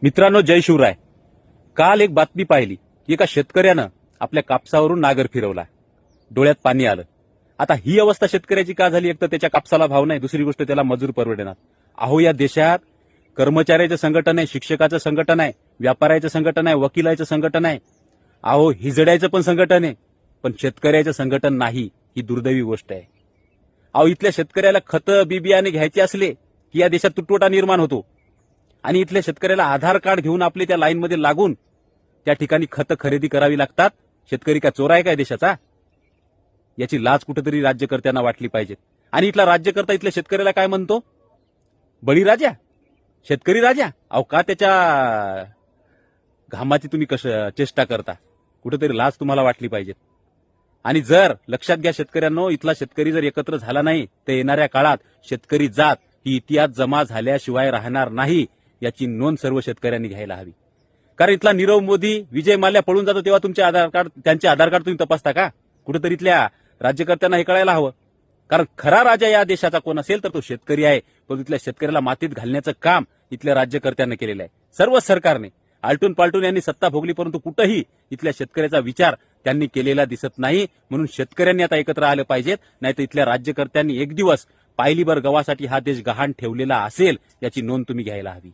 मित्रांनो, जय शिवराय. काल एक बातमी पाहिली की एका शेतकऱ्यानं आपल्या कापसावरून नागर फिरवला. डोळ्यात पाणी आलं. आता ही अवस्था शेतकऱ्याची का झाली? एक तर त्याच्या कापसाला भाव नाही, दुसरी गोष्ट त्याला मजूर परवडेना. अहो, या देशात कर्मचाऱ्याचं संघटन आहे, शिक्षकाचं संघटन आहे, व्यापाऱ्याचं संघटन आहे, वकिलाचं संघटन आहे, अहो हिजड्याचं पण संघटन आहे, पण शेतकऱ्याचं संघटन नाही. ही दुर्दैवी गोष्ट आहे. अहो, इथल्या शेतकऱ्याला खतं बिबियाणे घ्यायचे असले की या देशात तुटवडा निर्माण होतो. आणि इथल्या शेतकऱ्याला आधार कार्ड घेऊन आपले त्या लाईनमध्ये लागून त्या ठिकाणी खतं खरेदी करावी लागतात. शेतकरी काय चोर आहे काय देशाचा? याची लाज कुठेतरी राज्यकर्त्यांना वाटली पाहिजे. आणि इथला राज्यकर्ता इथल्या शेतकऱ्याला काय म्हणतो? बळीराजा, शेतकरी राजा. अहो, का त्याच्या घामाची तुम्ही चेष्टा करता? कुठेतरी लाज तुम्हाला वाटली पाहिजे. आणि जर लक्षात घ्या शेतकऱ्यांनो, इथला शेतकरी जर एकत्र झाला नाही तर येणाऱ्या काळात शेतकरी जात ही इतिहास जमा झाल्याशिवाय राहणार नाही. याची नोंद सर्व शेतकऱ्यांनी घ्यायला हवी. कारण इथला नीरव मोदी, विजय माल्या पळून जातो तेव्हा तुमचे आधार कार्ड, त्यांचे आधार कार्ड तुम्ही तपासता का? कुठेतरी इथल्या राज्यकर्त्यांना हे कळायला हवं. कारण खरा राजा या देशाचा कोण असेल तर तो शेतकरी आहे. पण इथल्या शेतकऱ्याला मातीत घालण्याचं काम इथल्या राज्यकर्त्यांनी केलेलं आहे. सर्व सरकारने आलटून पालटून यांनी सत्ता भोगली, परंतु कुठेही इथल्या शेतकऱ्याचा विचार त्यांनी केलेला दिसत नाही. म्हणून शेतकऱ्यांनी आता एकत्र आलं पाहिजेत, नाहीतर इथल्या राज्यकर्त्यांनी एक दिवस पायलीभर गव्हासाठी हा देश गहाण ठेवलेला असेल याची नोंद तुम्ही घ्यायला हवी.